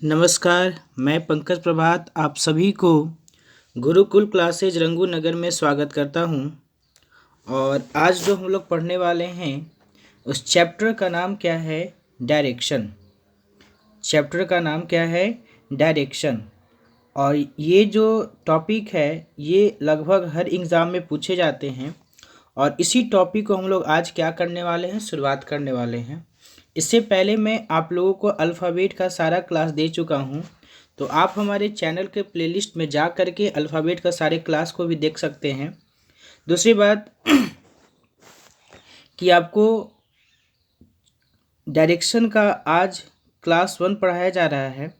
नमस्कार, मैं पंकज प्रभात आप सभी को गुरुकुल क्लासेज रंगू नगर में स्वागत करता हूं। और आज जो हम लोग पढ़ने वाले हैं उस चैप्टर का नाम क्या है? डायरेक्शन। चैप्टर का नाम क्या है? डायरेक्शन। और ये जो टॉपिक है ये लगभग हर एग्ज़ाम में पूछे जाते हैं और इसी टॉपिक को हम लोग आज क्या करने वाले हैं, शुरुआत करने वाले हैं। इससे पहले मैं आप लोगों को अल्फ़ाबेट का सारा क्लास दे चुका हूँ, तो आप हमारे चैनल के प्लेलिस्ट में जा कर के अल्फ़ाबेट का सारे क्लास को भी देख सकते हैं। दूसरी बात कि आपको डायरेक्शन का आज क्लास 1 पढ़ाया जा रहा है।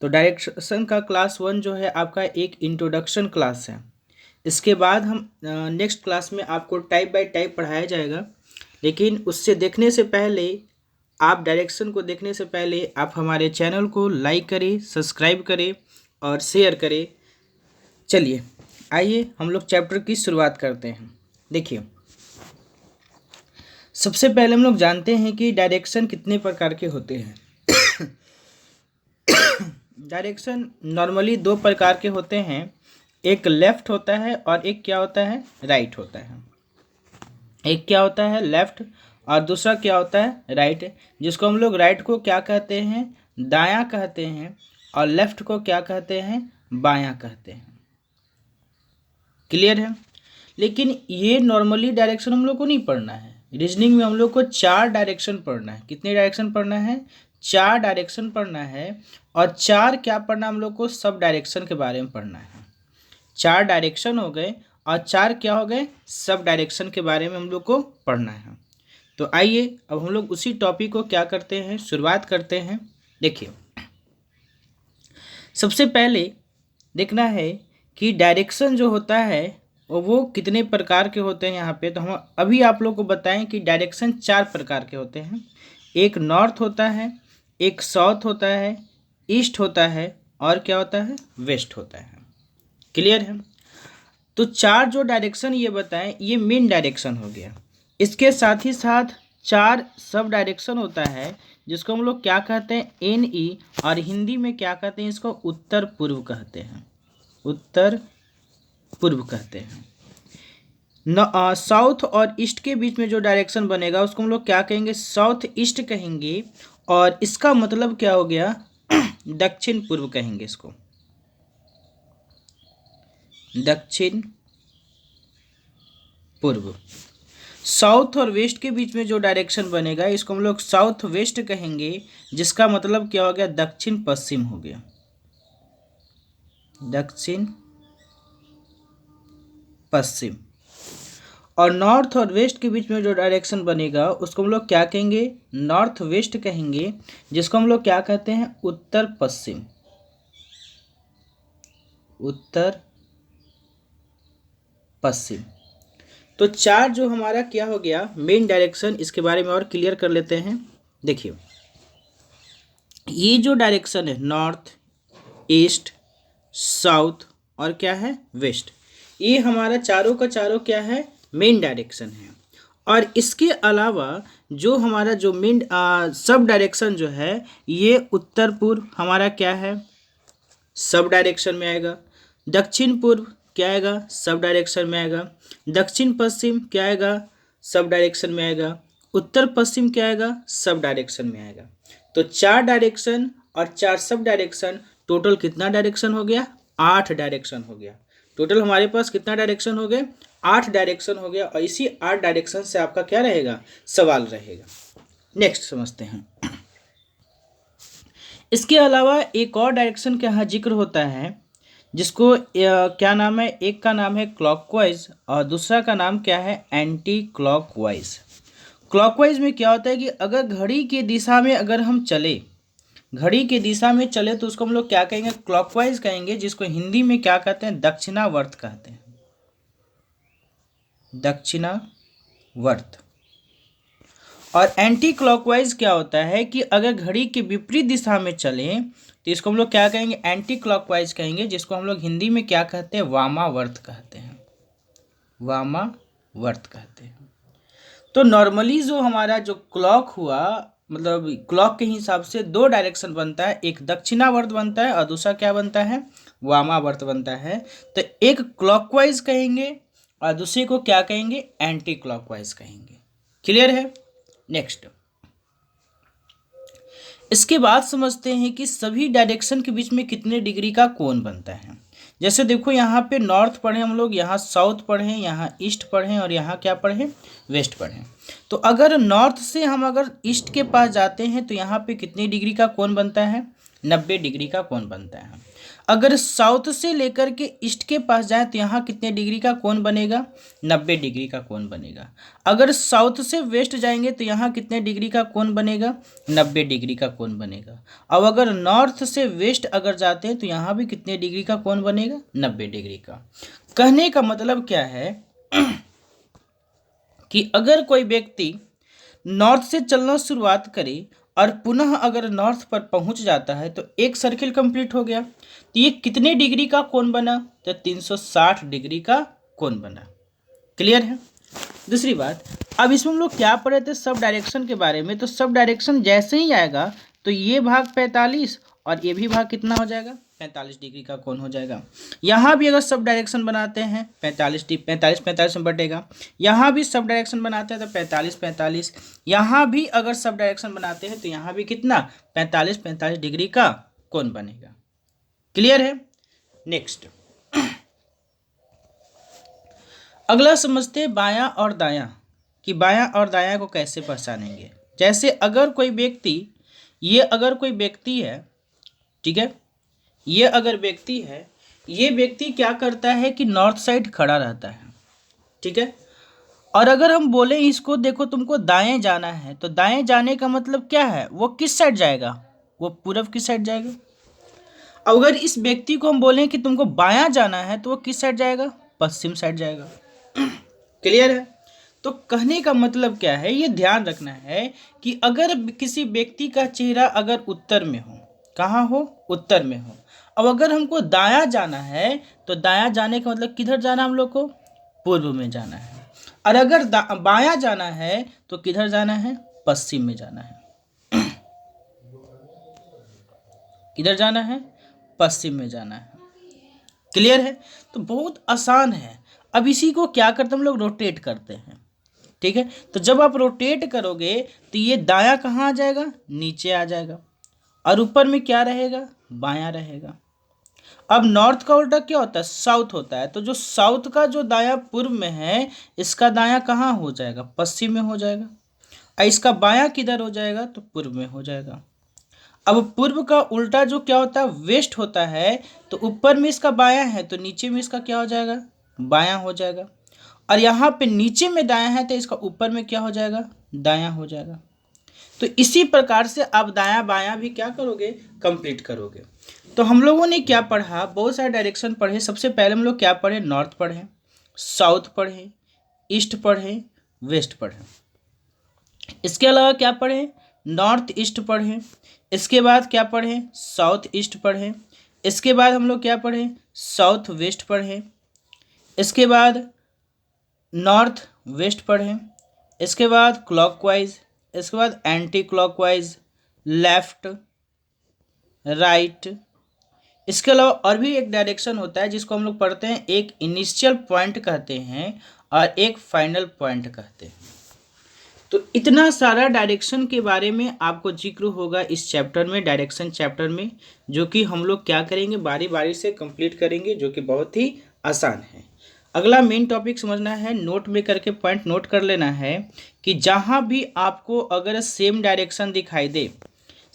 तो डायरेक्शन का क्लास 1 जो है आपका एक इंट्रोडक्शन क्लास है। इसके बाद हम नेक्स्ट क्लास में आपको टाइप बाय टाइप पढ़ाया जाएगा, लेकिन उससे देखने से पहले आप डायरेक्शन को देखने से पहले आप हमारे चैनल को लाइक करें, सब्सक्राइब करें और शेयर करें। चलिए आइए हम लोग चैप्टर की शुरुआत करते हैं। देखिए, सबसे पहले हम लोग जानते हैं कि डायरेक्शन कितने प्रकार के होते हैं। डायरेक्शन नॉर्मली दो प्रकार के होते हैं, एक लेफ़्ट होता है और एक क्या होता है? राइट होता है। एक क्या होता है? लेफ़्ट, और दूसरा क्या होता है? राइट। जिसको हम लोग राइट को क्या कहते हैं? दायां कहते हैं, और लेफ़्ट को क्या कहते हैं? बायां कहते हैं। क्लियर है? लेकिन ये नॉर्मली डायरेक्शन हम लोग को नहीं पढ़ना है। रीजनिंग में हम लोग को 4 डायरेक्शन पढ़ना है। कितने डायरेक्शन पढ़ना है? 4 डायरेक्शन पढ़ना है। और 4 क्या पढ़ना हम लोग को? सब डायरेक्शन के बारे में पढ़ना है। 4 डायरेक्शन हो गए और 4 क्या हो गए? सब डायरेक्शन के बारे में हम लोग को पढ़ना है। तो आइए अब हम लोग उसी टॉपिक को क्या करते हैं, शुरुआत करते हैं। देखिए, सबसे पहले देखना है कि डायरेक्शन जो होता है वो कितने प्रकार के होते हैं। यहाँ पे तो हम अभी आप लोग को बताएं कि डायरेक्शन 4 प्रकार के होते हैं। एक नॉर्थ होता है, एक साउथ होता है, ईस्ट होता है, और क्या होता है? वेस्ट होता है। क्लियर है? तो 4 जो डायरेक्शन ये बताएं, ये मेन डायरेक्शन हो गया। इसके साथ ही साथ 4 सब डायरेक्शन होता है जिसको हम लोग क्या कहते हैं? NE, और हिंदी में क्या कहते हैं? इसको उत्तर पूर्व कहते हैं। उत्तर पूर्व कहते हैं। साउथ और ईस्ट के बीच में जो डायरेक्शन बनेगा उसको हम लोग क्या कहेंगे? साउथ ईस्ट कहेंगे। और इसका मतलब क्या हो गया? दक्षिण पूर्व कहेंगे इसको। दक्षिण पूर्व। साउथ और वेस्ट के बीच में जो डायरेक्शन बनेगा इसको हम लोग साउथ वेस्ट कहेंगे, जिसका मतलब क्या हो गया? दक्षिण पश्चिम हो गया। दक्षिण पश्चिम। और नॉर्थ और वेस्ट के बीच में जो डायरेक्शन बनेगा उसको हम लोग क्या कहेंगे? नॉर्थ वेस्ट कहेंगे, जिसको हम लोग क्या कहते हैं? उत्तर पश्चिम। उत्तर पश्चिम। तो 4 जो हमारा क्या हो गया? Main direction. इसके बारे में और क्लियर कर लेते हैं। देखिए, ये जो डायरेक्शन है नॉर्थ, ईस्ट, साउथ और क्या है? वेस्ट, ये हमारा चारों का चारों क्या है? मेन डायरेक्शन है। और इसके अलावा जो हमारा जो मेन सब डायरेक्शन जो है ये उत्तर पूर्व हमारा क्या है? सब डायरेक्शन में आएगा। दक्षिण पूर्व क्या आएगा? सब डायरेक्शन में आएगा। दक्षिण पश्चिम क्या आएगा? सब डायरेक्शन में आएगा। उत्तर पश्चिम क्या आएगा? सब डायरेक्शन में आएगा। तो 4 डायरेक्शन और 4 सब डायरेक्शन, टोटल कितना डायरेक्शन हो गया? 8 डायरेक्शन हो गया। टोटल हमारे पास कितना डायरेक्शन हो गए? 8 डायरेक्शन हो गया। और इसी 8 डायरेक्शन से आपका क्या रहेगा? सवाल रहेगा। नेक्स्ट समझते हैं। इसके अलावा एक और डायरेक्शन का यहाँ जिक्र होता है, जिसको क्या नाम है? एक का नाम है क्लॉकवाइज और दूसरा का नाम क्या है? Anti clockwise. क्लॉकवाइज में क्या होता है कि अगर घड़ी की दिशा में अगर हम चले, घड़ी की दिशा में चले तो उसको हम लोग क्या कहेंगे? क्लॉकवाइज कहेंगे, जिसको हिंदी में क्या कहते हैं? दक्षिणावर्त कहते हैं। दक्षिणावर्त। और एंटी क्लॉकवाइज क्या होता है कि अगर घड़ी के विपरीत दिशा में चलें तो इसको हम लोग क्या कहेंगे? एंटी क्लॉकवाइज कहेंगे, जिसको हम लोग हिंदी में क्या कहते हैं? वामावर्त कहते हैं। वामावर्त कहते हैं। तो नॉर्मली जो हमारा जो क्लॉक हुआ मतलब क्लॉक के हिसाब से दो डायरेक्शन बनता है, एक दक्षिणावर्त बनता है और दूसरा क्या बनता है, वामावर्त बनता है। तो एक क्लॉकवाइज कहेंगे और दूसरे को क्या कहेंगे, एंटी क्लॉकवाइज कहेंगे। क्लियर है। नेक्स्ट, इसके बाद समझते हैं कि सभी डायरेक्शन के बीच में कितने डिग्री का कोण बनता है। जैसे देखो यहाँ पे नॉर्थ पढ़े हम लोग, यहाँ साउथ पढ़े, यहाँ ईस्ट पढ़े और यहाँ क्या पढ़े, वेस्ट पढ़े। तो अगर नॉर्थ से हम अगर ईस्ट के पास जाते हैं तो यहाँ पे कितनी डिग्री का कोण बनता है, 90 डिग्री का कोण बनता है। अगर साउथ से लेकर के ईस्ट के पास जाए तो यहाँ कितने डिग्री का कोण बनेगा, 90 डिग्री का कोण बनेगा। अगर साउथ से वेस्ट जाएंगे तो यहाँ कितने डिग्री का कोण बनेगा, 90 डिग्री का कोण बनेगा। अब अगर नॉर्थ से वेस्ट अगर जाते हैं तो यहाँ भी कितने डिग्री का कोण बनेगा, 90 डिग्री का। कहने का मतलब क्या है कि अगर कोई व्यक्ति नॉर्थ से चलना शुरुआत करे और पुनः अगर नॉर्थ पर पहुंच जाता है तो एक सर्किल कंप्लीट हो गया। तो ये कितने डिग्री का कोण बना, तो 360 डिग्री का कोण बना। क्लियर है। दूसरी बात, अब इसमें हम लोग क्या पढ़े थे, सब डायरेक्शन के बारे में। तो सब डायरेक्शन जैसे ही आएगा तो ये भाग 45 और ये भी भाग कितना हो जाएगा, 45 डिग्री का कोण हो जाएगा। यहाँ भी अगर सब डायरेक्शन बनाते हैं 45 में बटेगा। यहाँ भी सब डायरेक्शन बनाते हैं तो 45, यहाँ भी अगर सब डायरेक्शन बनाते हैं तो यहाँ भी कितना, 45 डिग्री का कोण बनेगा। क्लियर है। नेक्स्ट, अगला समझते हैं बायां और दायां, कि बायां और दायां को कैसे पहचानेंगे। जैसे अगर कोई व्यक्ति, ये अगर कोई व्यक्ति है, ठीक है, ये अगर व्यक्ति है, ये व्यक्ति क्या करता है कि नॉर्थ साइड खड़ा रहता है, ठीक है। और अगर हम बोले इसको देखो तुमको दाएं जाना है, तो दाएं जाने का मतलब क्या है, वो किस साइड जाएगा, वो पूरब की साइड जाएगा। अगर इस व्यक्ति को हम बोलें कि तुमको बायां जाना है तो वो किस साइड जाएगा, पश्चिम साइड जाएगा। क्लियर है। तो कहने का मतलब क्या है, ये ध्यान रखना है कि अगर किसी व्यक्ति का चेहरा अगर उत्तर में हो, कहाँ हो, उत्तर में हो, अब अगर हमको दायां जाना है तो दायां जाने का मतलब किधर जाना, हम लोग को पूर्व में जाना है। और अगर बायां जाना है तो किधर जाना है, पश्चिम में जाना है। किधर जाना है, पश्चिम में जाना है। क्लियर है। तो बहुत आसान है। अब इसी को क्या करते हैं हम लोग, रोटेट करते हैं, ठीक है। तो जब आप रोटेट करोगे तो ये दायां कहाँ आ जाएगा, नीचे आ जाएगा, और ऊपर में क्या रहेगा, बायां रहेगा। अब नॉर्थ का उल्टा क्या होता है, साउथ होता है। तो जो साउथ का जो दायां पूर्व में है, इसका दायां कहाँ हो जाएगा, पश्चिम में हो जाएगा। और इसका बायां किधर हो जाएगा, तो पूर्व में हो जाएगा। अब पूर्व का उल्टा जो क्या होता है, वेस्ट होता है। तो ऊपर में इसका बायां है तो नीचे में इसका क्या हो जाएगा, बायां हो जाएगा। और यहाँ पे नीचे में दायां है तो इसका ऊपर में क्या हो जाएगा, दायां हो जाएगा। तो इसी प्रकार से आप दायां बायां भी क्या करोगे, कंप्लीट करोगे। तो हम लोगों ने क्या पढ़ा, बहुत सारे डायरेक्शन पढ़े। सबसे पहले हम लोग क्या पढ़े, नॉर्थ पढ़े, साउथ पढ़े, ईस्ट पढ़े, वेस्ट पढ़े। इसके अलावा क्या पढ़े, नॉर्थ ईस्ट पढ़े। इसके बाद क्या पढ़े, साउथ ईस्ट पढ़े। इसके बाद हम लोग क्या पढ़े, साउथ वेस्ट पढ़े। इसके बाद नॉर्थ वेस्ट पढ़े। इसके बाद क्लॉकवाइज, इसके बाद एंटी क्लॉकवाइज, लेफ्ट, राइट। इसके अलावा और भी एक डायरेक्शन होता है जिसको हम लोग पढ़ते हैं, एक इनिशियल पॉइंट कहते हैं और एक फाइनल पॉइंट कहते हैं। तो इतना सारा डायरेक्शन के बारे में आपको जिक्र होगा इस चैप्टर में, डायरेक्शन चैप्टर में, जो कि हम लोग क्या करेंगे, बारी बारी से कंप्लीट करेंगे, जो कि बहुत ही आसान है। अगला मेन टॉपिक समझना है, नोट में करके पॉइंट नोट कर लेना है कि जहाँ भी आपको अगर सेम डायरेक्शन दिखाई दे,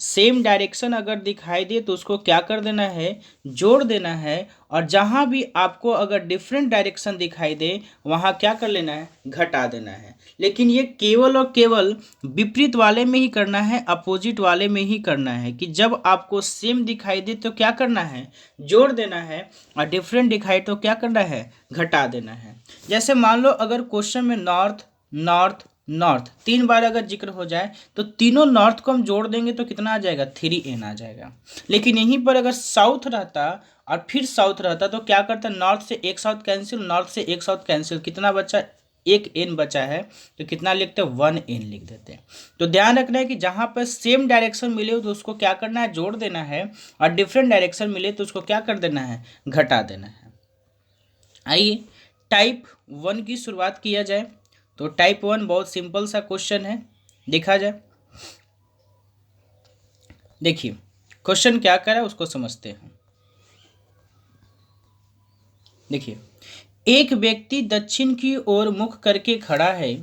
सेम डायरेक्शन अगर दिखाई दे तो उसको क्या कर देना है, जोड़ देना है। और जहाँ भी आपको अगर डिफरेंट डायरेक्शन दिखाई दे वहाँ क्या कर लेना है, घटा देना है। लेकिन ये केवल और केवल विपरीत वाले में ही करना है, अपोजिट वाले में ही करना है, कि जब आपको सेम दिखाई दे तो क्या करना है, जोड़ देना है, और डिफरेंट दिखाई तो क्या करना है, घटा देना है। जैसे मान लो अगर क्वेश्चन में नॉर्थ नॉर्थ नॉर्थ 3 बार अगर जिक्र हो जाए तो तीनों नॉर्थ को हम जोड़ देंगे तो कितना आ जाएगा, 3n आ जाएगा। लेकिन यहीं पर अगर साउथ रहता और फिर साउथ रहता तो क्या करता, नॉर्थ से एक साउथ कैंसिल, नॉर्थ से एक साउथ कैंसिल, कितना बचा, एक एन बचा है तो कितना लिखते हैं 1n लिख देते हैं। तो ध्यान रखना है कि जहाँ पर सेम डायरेक्शन मिले तो उसको क्या करना है, जोड़ देना है, और डिफरेंट डायरेक्शन मिले तो उसको क्या कर देना है, घटा देना है। आइए टाइप 1 की शुरुआत किया जाए। तो टाइप 1 बहुत सिंपल सा क्वेश्चन है, देखा जाए। देखिए क्वेश्चन क्या कर रहा है उसको समझते हैं। देखिए एक व्यक्ति दक्षिण की ओर मुख करके खड़ा है,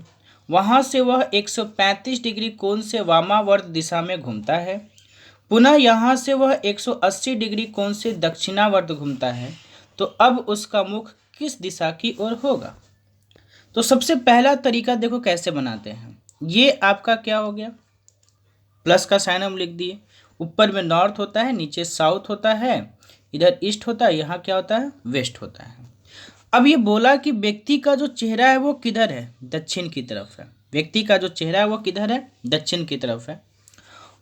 वहां से वह 135 डिग्री कोण से वामावर्त दिशा में घूमता है। पुनः यहाँ से वह 180 डिग्री कोण से दक्षिणावर्त घूमता है। तो अब उसका मुख किस दिशा की ओर होगा? तो सबसे पहला तरीका देखो कैसे बनाते हैं। ये आपका क्या हो गया, प्लस का साइन हम लिख दिए। ऊपर में नॉर्थ होता है, नीचे साउथ होता है, इधर ईस्ट होता है, यहाँ क्या होता है, वेस्ट होता है। अब ये बोला कि व्यक्ति का जो चेहरा है वो किधर है, दक्षिण की तरफ है। व्यक्ति का जो चेहरा है वो किधर है, दक्षिण की तरफ है।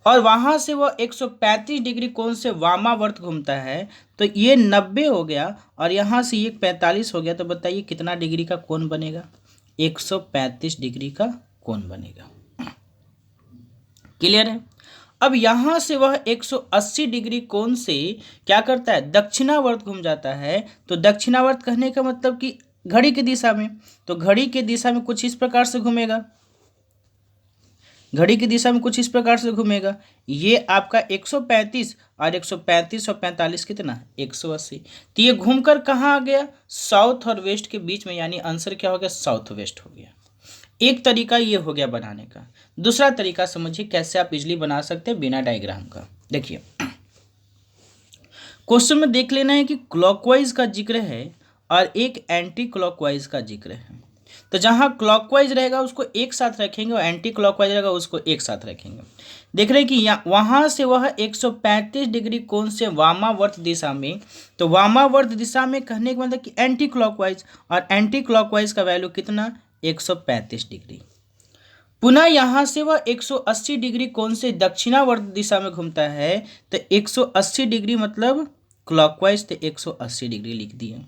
और वहां से वह 135 डिग्री कोण से वामावर्त घूमता है। तो ये 90 हो गया और यहाँ से ये 45 हो गया। तो बताइए कितना डिग्री का कोण बनेगा, 135 डिग्री का कोण बनेगा। क्लियर है? अब यहाँ से वह 180 डिग्री कोण से क्या करता है, दक्षिणावर्त घूम जाता है। तो दक्षिणावर्त कहने का मतलब कि घड़ी की दिशा में। तो घड़ी की दिशा में कुछ इस प्रकार से घूमेगा, घड़ी की दिशा में कुछ इस प्रकार से घूमेगा। ये आपका 135 और 135 और 45 कितना, 180। तो ये घूमकर कहाँ आ गया, साउथ और वेस्ट के बीच में, यानी आंसर क्या हो गया, साउथ वेस्ट हो गया। एक तरीका ये हो गया बनाने का। दूसरा तरीका समझिए कैसे आप इजीली बना सकते हैं बिना डायग्राम का। देखिए क्वेश्चन में देख लेना है कि क्लॉकवाइज का जिक्र है और एक एंटी क्लॉकवाइज का जिक्र है। तो जहां क्लॉकवाइज रहेगा उसको एक साथ रखेंगे और एंटी क्लॉकवाइज रहेगा उसको एक साथ रखेंगे। देख रहे हैं कि वहां से वह 135 डिग्री कोण से वामावर्त दिशा में। तो वामावर्त दिशा में कहने का मतलब कि एंटी क्लॉकवाइज, और एंटी क्लॉकवाइज का वैल्यू कितना, 135 डिग्री। पुनः यहाँ से वह 180 डिग्री कोण से दक्षिणावर्त दिशा में घूमता है। तो 180 डिग्री मतलब क्लॉकवाइज, तो 180 डिग्री लिख दिए।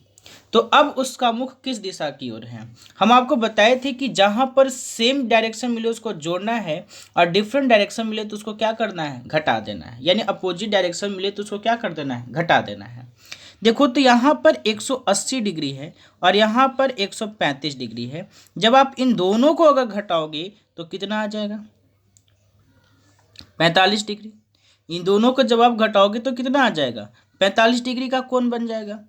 तो अब उसका मुख किस दिशा की ओर है? हम आपको बताए थे कि जहां पर सेम डायरेक्शन मिले उसको जोड़ना है, और डिफरेंट डायरेक्शन मिले तो उसको क्या करना है, घटा देना है। यानी अपोजिट डायरेक्शन मिले तो उसको क्या कर देना है, घटा देना है। देखो तो यहाँ पर 180 डिग्री है और यहाँ पर 135 डिग्री है। जब आप इन दोनों को अगर घटाओगे तो कितना आ जाएगा, 45 डिग्री। इन दोनों को जब आप घटाओगे तो कितना आ जाएगा, 45 डिग्री का कोण बन जाएगा।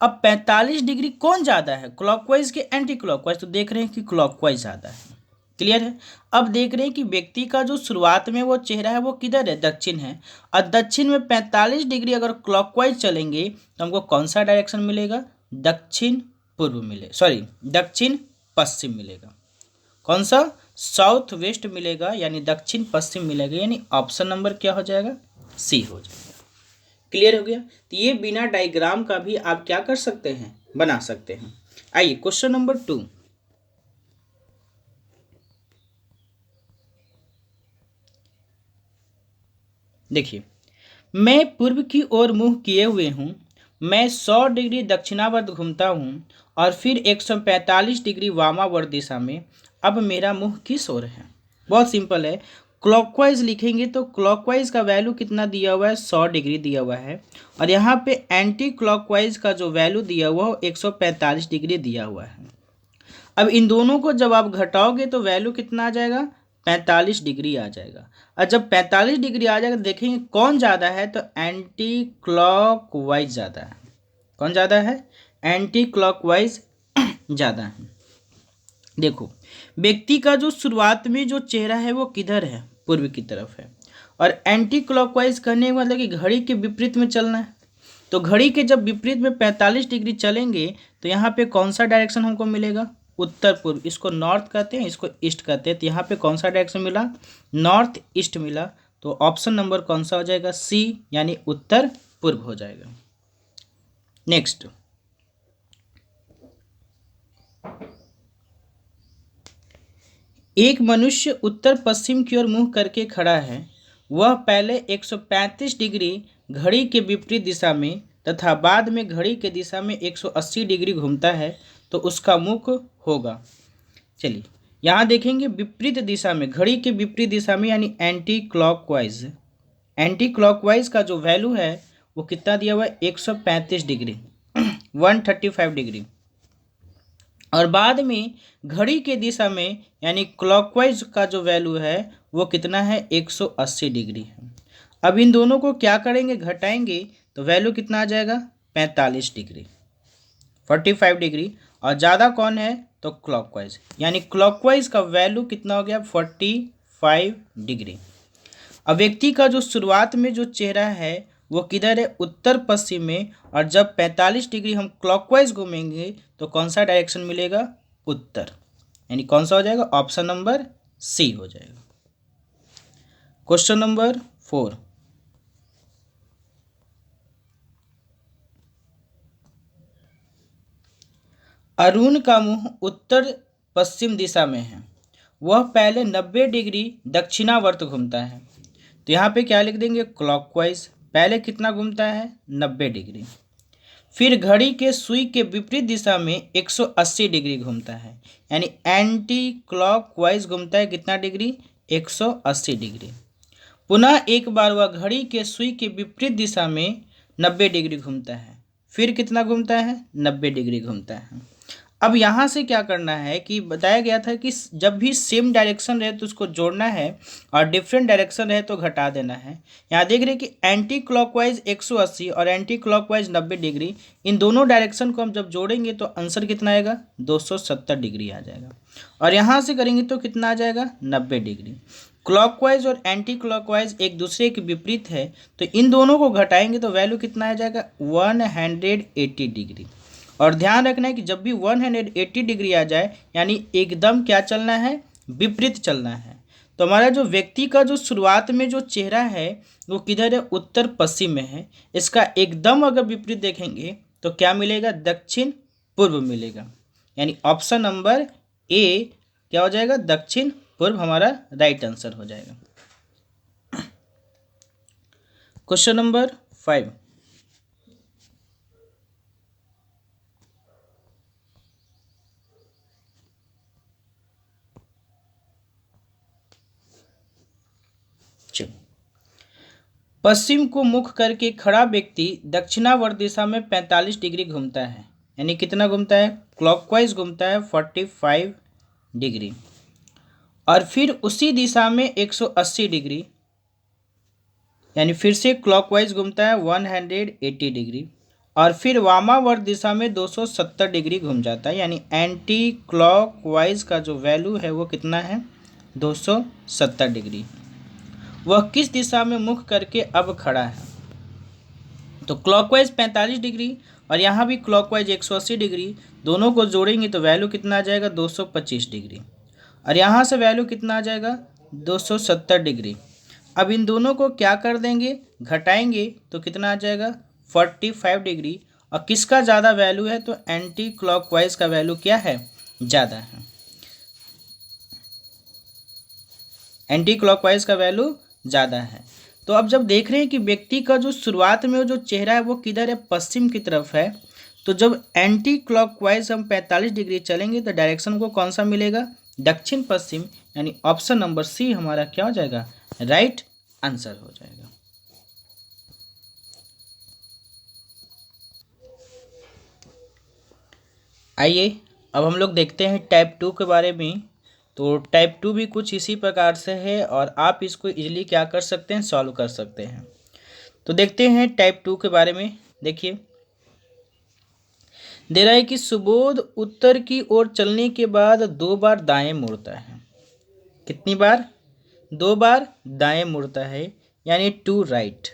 अब 45 डिग्री कौन ज़्यादा है, क्लॉकवाइज के एंटी क्लॉकवाइज? तो देख रहे हैं कि क्लॉकवाइज ज़्यादा है। क्लियर है? अब देख रहे हैं कि व्यक्ति का जो शुरुआत में वो चेहरा है वो किधर है, दक्षिण है। और दक्षिण में 45 डिग्री अगर क्लॉकवाइज चलेंगे तो हमको कौन सा डायरेक्शन मिलेगा, दक्षिण पूर्व मिले, सॉरी दक्षिण पश्चिम मिलेगा। कौन सा, साउथ वेस्ट मिलेगा, यानी दक्षिण पश्चिम मिलेगा। यानी ऑप्शन नंबर क्या हो जाएगा, सी हो जाएगा। क्लियर हो गया? तो ये बिना डायग्राम का भी आप क्या कर सकते हैं, बना सकते हैं। आइए क्वेश्चन नंबर 2। देखिए मैं पूर्व की ओर मुंह किए हुए हूँ, मैं 100 डिग्री दक्षिणावर्त घूमता हूँ और फिर 145 डिग्री वामावर्त दिशा में। अब मेरा मुंह किस ओर है? बहुत सिंपल है, क्लॉकवाइज लिखेंगे तो क्लॉकवाइज का वैल्यू कितना दिया हुआ है, 100 डिग्री दिया हुआ है। और यहाँ पे एंटी क्लॉकवाइज का जो वैल्यू दिया हुआ है 145 डिग्री दिया हुआ है। अब इन दोनों को जब आप घटाओगे तो वैल्यू कितना आ जाएगा, 45 डिग्री आ जाएगा। और जब 45 डिग्री आ जाएगा देखेंगे कौन ज़्यादा है, तो एंटी क्लॉकवाइज ज़्यादा है। कौन ज़्यादा है, एंटी क्लॉकवाइज ज़्यादा है। देखो व्यक्ति का जो शुरुआत में जो चेहरा है वो किधर है, पूर्व की तरफ है। और एंटी क्लॉकवाइज करने का मतलब कि घड़ी के विपरीत में चलना है। तो घड़ी के जब विपरीत में 45 डिग्री चलेंगे तो यहाँ पे कौन सा डायरेक्शन हमको मिलेगा, उत्तर पूर्व। इसको नॉर्थ कहते हैं, इसको ईस्ट कहते हैं। तो यहाँ पे कौन सा डायरेक्शन मिला, नॉर्थ ईस्ट मिला। तो ऑप्शन नंबर कौन सा हो जाएगा, सी, यानी उत्तर पूर्व हो जाएगा। नेक्स्ट, एक मनुष्य उत्तर पश्चिम की ओर मुंह करके खड़ा है। वह पहले 135 डिग्री घड़ी के विपरीत दिशा में तथा बाद में घड़ी के दिशा में 180 डिग्री घूमता है। तो उसका मुख होगा। चलिए यहाँ देखेंगे विपरीत दिशा में, घड़ी के विपरीत दिशा में यानी एंटी क्लॉकवाइज, एंटी क्लॉकवाइज का जो वैल्यू है वो कितना दिया हुआ है 135 डिग्री 135 डिग्री। और बाद में घड़ी के दिशा में यानी क्लॉकवाइज का जो वैल्यू है वो कितना है 180 डिग्री है। अब इन दोनों को क्या करेंगे, घटाएंगे तो वैल्यू कितना आ जाएगा 45 डिग्री 45 डिग्री। और ज़्यादा कौन है तो क्लॉकवाइज, यानी क्लॉकवाइज का वैल्यू कितना हो गया 45 डिग्री। अब व्यक्ति का जो शुरुआत में जो चेहरा है वो किधर है, उत्तर पश्चिम में, और जब 45 डिग्री हम क्लॉकवाइज घूमेंगे तो कौन सा डायरेक्शन मिलेगा, उत्तर, यानी कौन सा हो जाएगा, ऑप्शन नंबर सी हो जाएगा। क्वेश्चन नंबर 4, अरुण का मुंह उत्तर पश्चिम दिशा में है, वह पहले 90 डिग्री दक्षिणावर्त घूमता है। तो यहाँ पे क्या लिख देंगे, क्लॉकवाइज, पहले कितना घूमता है 90 डिग्री, फिर घड़ी के सुई के विपरीत दिशा में 180 डिग्री घूमता है, यानी एंटी क्लॉकवाइज घूमता है कितना डिग्री 180 डिग्री। पुनः एक बार वह घड़ी के सुई के विपरीत दिशा में 90 डिग्री घूमता है, फिर कितना घूमता है 90 डिग्री घूमता है। अब यहाँ से क्या करना है कि बताया गया था कि जब भी सेम डायरेक्शन रहे तो उसको जोड़ना है और डिफरेंट डायरेक्शन रहे तो घटा देना है। यहाँ देख रहे हैं कि एंटी क्लॉकवाइज 180 और एंटी क्लॉकवाइज 90 डिग्री, इन दोनों डायरेक्शन को हम जब जोड़ेंगे तो आंसर कितना आएगा 270 डिग्री आ जाएगा। और यहाँ से करेंगे तो कितना आ जाएगा 90 डिग्री। क्लॉकवाइज और एंटी क्लॉकवाइज एक दूसरे के विपरीत है, तो इन दोनों को घटाएंगे तो वैल्यू कितना आ जाएगा 180 डिग्री। और ध्यान रखना है कि जब भी 180 डिग्री आ जाए यानी एकदम क्या चलना है, विपरीत चलना है। तो हमारा जो व्यक्ति का जो शुरुआत में जो चेहरा है वो किधर है, उत्तर पश्चिम में है। इसका एकदम अगर विपरीत देखेंगे तो क्या मिलेगा, दक्षिण पूर्व मिलेगा, यानी ऑप्शन नंबर ए क्या हो जाएगा, दक्षिण पूर्व हमारा राइट आंसर हो जाएगा। क्वेश्चन नंबर 5, पश्चिम को मुख करके खड़ा व्यक्ति दक्षिणावर्त दिशा में 45 डिग्री घूमता है, यानी कितना घूमता है, क्लॉकवाइज घूमता है 45 डिग्री, और फिर उसी दिशा में 180 डिग्री, यानी फिर से क्लॉकवाइज घूमता है 180 डिग्री, और फिर वामावर्त दिशा में 270 डिग्री घूम जाता है, यानी एंटी क्लॉकवाइज का जो वैल्यू है वो कितना है 270 डिग्री। वह किस दिशा में मुख करके अब खड़ा है, तो क्लॉकवाइज 45 डिग्री और यहाँ भी क्लॉकवाइज 180 डिग्री, दोनों को जोड़ेंगे तो वैल्यू कितना आ जाएगा 225 डिग्री, और यहाँ से वैल्यू कितना आ जाएगा 270 डिग्री। अब इन दोनों को क्या कर देंगे, घटाएंगे तो कितना आ जाएगा 45 डिग्री, और किसका ज़्यादा वैल्यू है तो एंटी क्लॉकवाइज का वैल्यू क्या है, ज़्यादा है, एंटी क्लॉकवाइज का वैल्यू ज़्यादा है। तो अब जब देख रहे हैं कि व्यक्ति का जो शुरुआत में जो चेहरा है वो किधर है, पश्चिम की तरफ है, तो जब एंटी क्लॉकवाइज हम 45 डिग्री चलेंगे तो डायरेक्शन को कौन सा मिलेगा, दक्षिण पश्चिम, यानी ऑप्शन नंबर सी हमारा क्या हो जाएगा, राइट आंसर हो जाएगा। आइए अब हम लोग देखते हैं टाइप 2 के बारे में। तो टाइप 2 भी कुछ इसी प्रकार से है और आप इसको इजीली क्या कर सकते हैं, सॉल्व कर सकते हैं। तो देखते हैं टाइप 2 के बारे में। देखिए दे रहा है कि सुबोध उत्तर की ओर चलने के बाद 2 बार दाएं मुड़ता है, कितनी बार, 2 बार दाएं मुड़ता है, यानी टू राइट,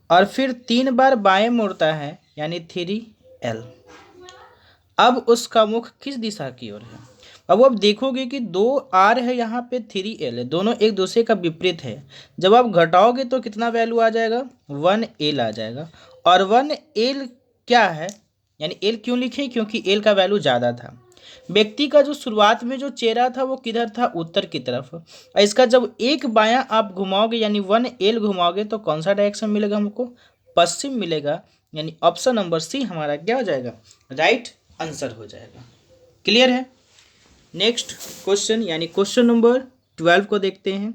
और फिर 3 बार बाएं मुड़ता है, यानी 3L। अब उसका मुख किस दिशा की ओर है, अब देखोगे कि 2R है, यहाँ पे 3L है, दोनों एक दूसरे का विपरीत है। जब आप घटाओगे तो कितना वैल्यू आ जाएगा 1L आ जाएगा, और 1L क्या है, यानी L क्यों लिखे, क्योंकि L का वैल्यू ज़्यादा था। व्यक्ति का जो शुरुआत में जो चेहरा था वो किधर था, उत्तर की तरफ, और इसका जब एक बायां आप घुमाओगे यानी 1L घुमाओगे तो कौन सा डायरेक्शन मिलेगा हमको, पश्चिम मिलेगा, यानी ऑप्शन नंबर सी हमारा क्या हो जाएगा, राइट आंसर हो जाएगा। क्लियर है। नेक्स्ट क्वेश्चन यानी क्वेश्चन नंबर 12 को देखते हैं।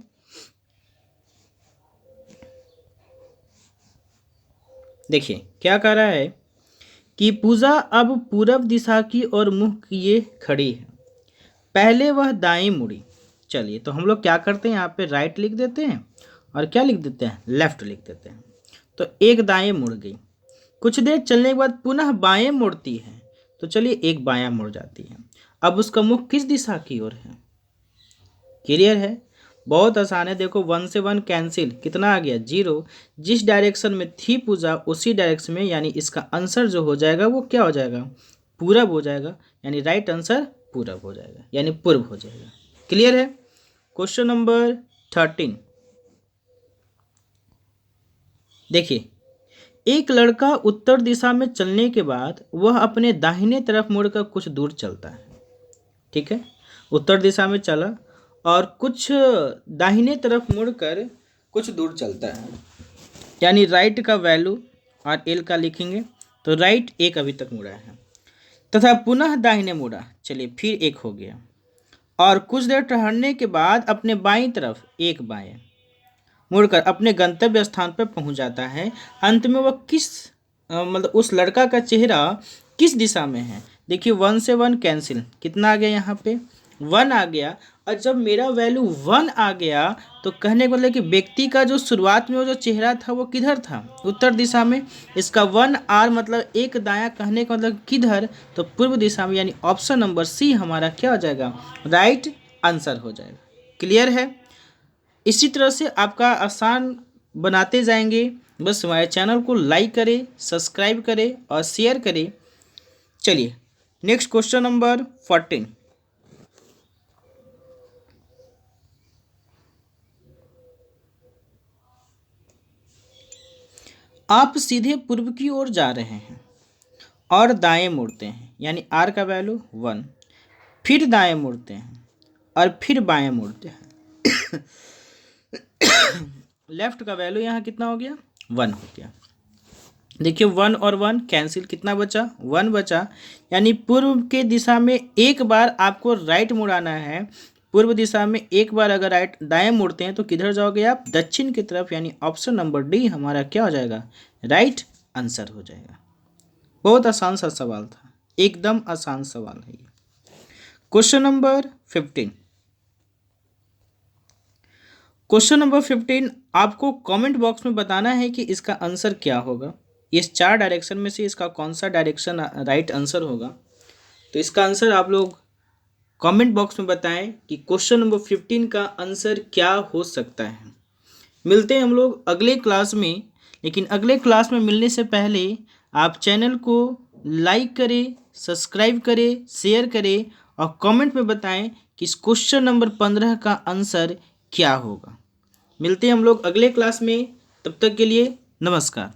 देखिए क्या कह रहा है कि पूजा अब पूरब दिशा की ओर मुंह किए खड़ी है, पहले वह दाएं मुड़ी। चलिए तो हम लोग क्या करते हैं, यहाँ पे राइट लिख देते हैं और क्या लिख देते हैं, लेफ्ट लिख देते हैं। तो एक दाएं मुड़ गई, कुछ देर चलने के बाद पुनः बाएं मुड़ती है, तो चलिए एक बायां मुड़ जाती है। अब उसका मुख किस दिशा की ओर है? क्लियर है, बहुत आसान है। देखो 1 से 1 कैंसिल, कितना आ गया 0। जिस डायरेक्शन में थी पूजा उसी डायरेक्शन में, यानी इसका आंसर जो हो जाएगा वो क्या हो जाएगा, पूरब हो जाएगा, यानी राइट आंसर पूरब हो जाएगा, यानी पूर्व हो जाएगा। क्लियर है। क्वेश्चन नंबर 13 देखिए, एक लड़का उत्तर दिशा में चलने के बाद वह अपने दाहिने तरफ मुड़कर कुछ दूर चलता है। ठीक है, उत्तर दिशा में चला और कुछ दाहिने तरफ मुड़कर कुछ दूर चलता है, यानी राइट का वैल्यू और एल का लिखेंगे। तो राइट एक अभी तक मुड़ा है तथा पुनः दाहिने मुड़ा, चलिए फिर एक हो गया, और कुछ देर ठहरने के बाद अपने बाईं तरफ एक बाएं मुड़कर अपने गंतव्य स्थान पर पहुंच जाता है। अंत में वह मतलब उस लड़का का चेहरा किस दिशा में है? देखिए 1 से 1 कैंसिल, कितना आ गया यहाँ पे 1 आ गया। और जब मेरा वैल्यू 1 आ गया तो कहने का मतलब कि व्यक्ति का जो शुरुआत में वो जो चेहरा था वो किधर था? उत्तर दिशा में। इसका 1 आर मतलब एक दायां, कहने का मतलब किधर? तो पूर्व दिशा में, यानी ऑप्शन नंबर सी हमारा क्या हो जाएगा, राइट आंसर हो जाएगा। क्लियर है। इसी तरह से आपका आसान बनाते जाएंगे। बस हमारे चैनल को लाइक करें, सब्सक्राइब करें और शेयर करें। चलिए नेक्स्ट क्वेश्चन नंबर 14। आप सीधे पूर्व की ओर जा रहे हैं और दाएं मुड़ते हैं, यानी आर का वैल्यू 1, फिर दाएं मुड़ते हैं और फिर बाएं मुड़ते हैं। लेफ्ट का वैल्यू यहाँ कितना हो गया, 1 हो गया। देखिए 1 और 1 कैंसिल, कितना बचा, 1 बचा। यानी पूर्व के दिशा में एक बार आपको राइट मुड़ाना है। पूर्व दिशा में एक बार अगर राइट दाएं मुड़ते हैं तो किधर जाओगे आप, दक्षिण की तरफ, यानी ऑप्शन नंबर डी हमारा क्या हो जाएगा, राइट आंसर हो जाएगा। बहुत आसान सा सवाल था, एकदम आसान सवाल है ये। Question number 15। क्वेश्चन नंबर 15 आपको कमेंट बॉक्स में बताना है कि इसका आंसर क्या होगा। इस 4 डायरेक्शन में से इसका कौन सा डायरेक्शन राइट आंसर होगा। तो इसका आंसर आप लोग कमेंट बॉक्स में बताएं कि क्वेश्चन नंबर 15 का आंसर क्या हो सकता है। मिलते हैं हम लोग अगले क्लास में, लेकिन अगले क्लास में मिलने से पहले आप चैनल को लाइक करें, सब्सक्राइब करें, शेयर करें और कमेंट में बताएं कि इस क्वेश्चन नंबर 15 का आंसर क्या होगा। मिलते हैं हम लोग अगले क्लास में, तब तक के लिए नमस्कार।